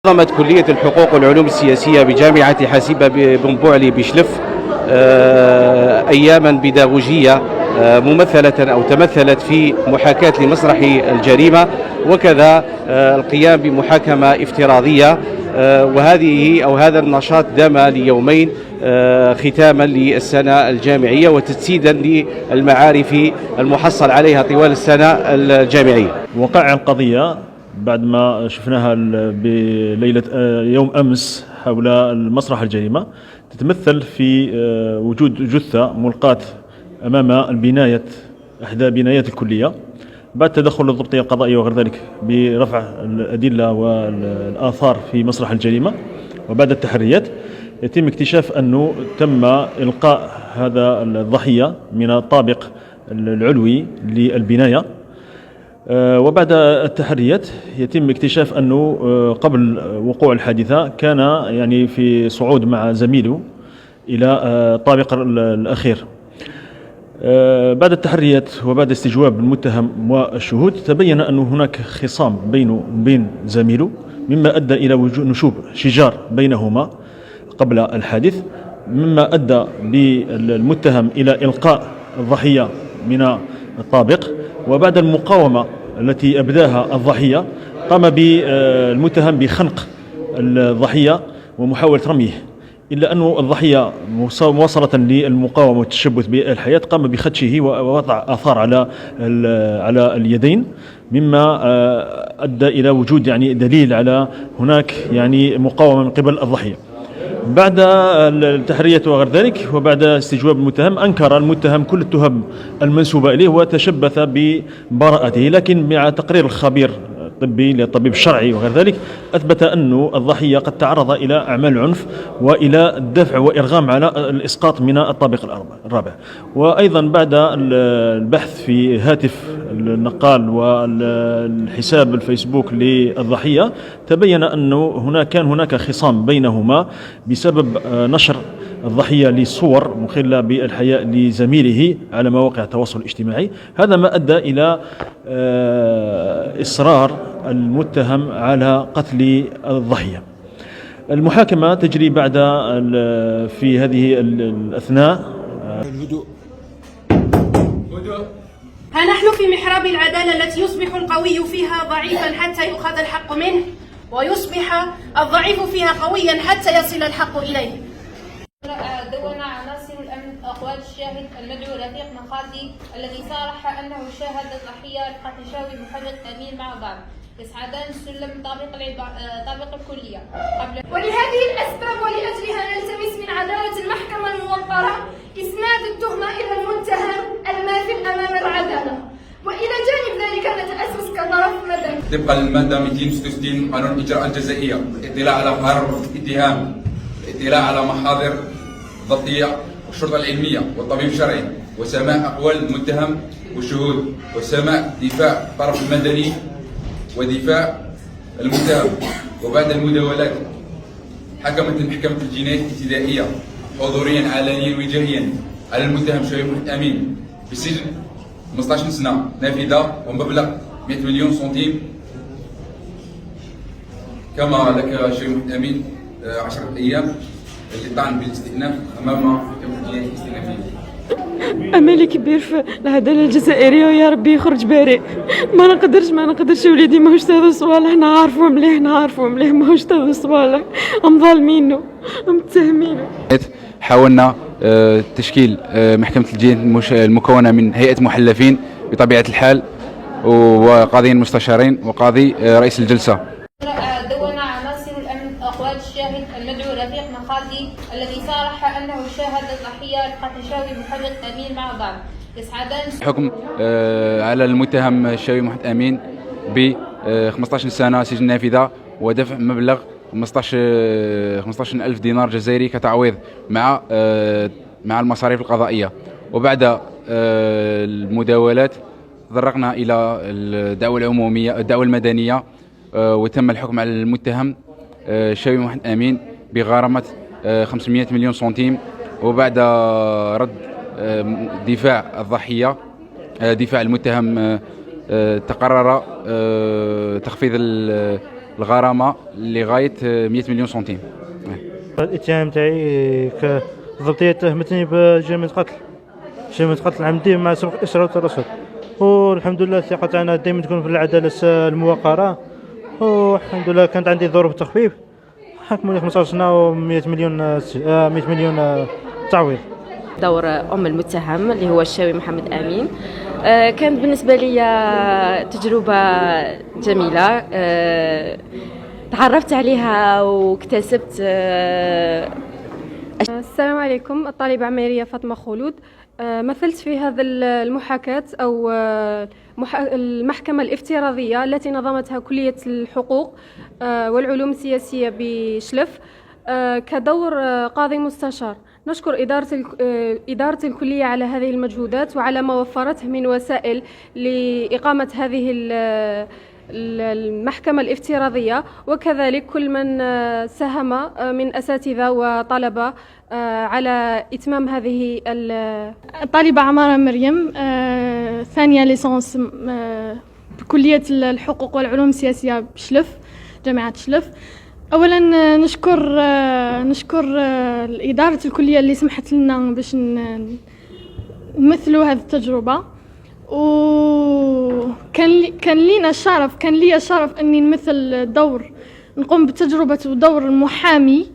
نظمت كلية الحقوق والعلوم السياسية بجامعة حاسبة بن بوعلي بشلف أياما بيداغوجية ممثلة أو تمثلت في محاكاة لمسرح الجريمة، وكذا القيام بمحاكمة افتراضية. هذا النشاط دام ليومين ختاما للسنة الجامعية وتجسيدا للمعارف المحصل عليها طوال السنة الجامعية. وقع القضية بعد ما شفناها بليلة يوم أمس حول المسرح الجريمة، تتمثل في وجود جثة ملقاة أمام إحدى بنايات الكلية بعد تدخل الضبطية القضائية وغير ذلك برفع الأدلة والآثار في مسرح الجريمة. وبعد التحريات يتم اكتشاف أنه تم إلقاء هذا الضحية من الطابق العلوي للبناية. وبعد التحريات يتم اكتشاف أنه قبل وقوع الحادثة كان في صعود مع زميله إلى الطابق الأخير. بعد التحريات وبعد استجواب المتهم والشهود تبين أن هناك خصام بينه وبين زميله، مما أدى إلى نشوب شجار بينهما قبل الحادث، مما أدى بالمتهم إلى إلقاء الضحية من الطابق. وبعد المقاومة التي أبداها الضحية قام المتهم بخنق الضحية ومحاولة رميه، إلا أن الضحية مواصلة للمقاومة والتشبث بالحياة قام بخدشه ووضع آثار على اليدين، مما أدى إلى وجود دليل على هناك مقاومة من قبل الضحية. بعد التحرية وغير ذلك وبعد استجواب المتهم أنكر المتهم كل التهم المنسوبة إليه وتشبث ببراءته، لكن مع تقرير الخبير الطبي للطبيب الشرعي وغير ذلك أثبت أن الضحية قد تعرض إلى أعمال عنف وإلى الدفع وإرغام على الإسقاط من الطابق الرابع. وأيضا بعد البحث في هاتف النقال والحساب الفيسبوك للضحية تبين أنه كان هناك خصام بينهما بسبب نشر الضحية لصور مخلة بالحياء لزميله على مواقع التواصل الاجتماعي. هذا ما أدى إلى إصرار المتهم على قتل الضحية. المحاكمة تجري بعد في هذه الأثناء. ها نحن في محراب العدالة التي يصبح القوي فيها ضعيفا حتى يؤخذ الحق منه، ويصبح الضعيف فيها قويا حتى يصل الحق إليه. دون عناصر الأمن أقوال الشاهد المدعو رفيق مخاطي الذي صارح أنه شاهد الضحية القطشاوي محمد أمين مع بعض يصعدان سلم طابق الكلية ولهذه الأسباب ولأجلها نلتمس من عدالة المحكمة الموقرة إسناد التهمة إلى المتهم الماثل أمام العدالة. وإلى جانب ذلك نتأسس كطرف مدني طبقا للمادة 266 قانون الإجراءات الجزائية الاطلاع على قرار الاتهام، الاطلاع على محاضر ضبطية والشرطة العلمية والطبيب الشرعي، وسماع أقوال المتهم والشهود، وسماع دفاع الطرف المدني ودفاع المتهم. وبعد المداولات حكمت المحكمة الجنائية الابتدائية حضوريا علنيا وجاهيا على المتهم شريف محمد أمين بسجن 15 سنة نافذة ومبلغ 100 مليون سنتيم. كما لك شريف محمد أمين 10 أيام للطعن بالاستئناف أمام محكمة الجنائية الاستئنافية. امالي كبير في العداله الجزائريه ويا ربي يخرج بريء. ما نقدرش وليدي ماهوش هذا صوالح، نعرفو مليح ماهوش هذا صوالح، مظالمينه متهمينه. حاولنا تشكيل محكمة الجنايات المكونة من هيئة محلفين بطبيعة الحال وقاضيين مستشارين وقاضي رئيس الجلسة. دون عناصر الأمن أقوال الشاهد المدعو رفيق مخاطي الذي صارح أنه شاهد الضحية القطشاوي محمد أمين مع بعض يصعدان. حكم على المتهم الشاوي محمد أمين ب 15 سنة سجن نافذة ودفع مبلغ 15,000 دينار جزائري كتعويض مع المصاريف القضائية. وبعد المداولات تطرقنا إلى الدعوة المدنية وتم الحكم على المتهم الشاوي محمد أمين بغرامة 500 مليون سنتيم. وبعد رد دفاع الضحية دفاع المتهم تقرر تخفيض الغرامه لغايه 100 مليون سنتيم. الاتهام تاعي الضبطيه تهمتني بجريمه قتل عمدي مع سبق إسراء والترصد، والحمد لله الثقه تاعنا دائما تكون في العداله الموقره، والحمد لله كانت عندي ظروف تخفيف حكموا لي 15 سنه و100 مليون 100 مليون تعويض. دور أم المتهم اللي هو الشاوي محمد أمين كانت بالنسبة لي تجربة جميلة، تعرفت عليها واكتسبت. السلام عليكم، الطالبة عميرية فاطمة خلود. مثلت في هذا المحاكاة أو المحكمة الافتراضية التي نظمتها كلية الحقوق والعلوم السياسية بشلف كدور قاضي مستشار. نشكر إدارة الكلية على هذه المجهودات وعلى ما وفرته من وسائل لإقامة هذه المحكمة الافتراضية، وكذلك كل من ساهم من أساتذة وطلبة على إتمام هذه. الطالبة عمارة مريم، ثانية ليسانس بكلية الحقوق والعلوم السياسية بشلف، جامعة شلف. أولا نشكر إدارة الكلية اللي سمحت لنا باش نمثلوا هذه التجربة، وكان لي الشرف أني نمثل نقوم بتجربة ودور المحامي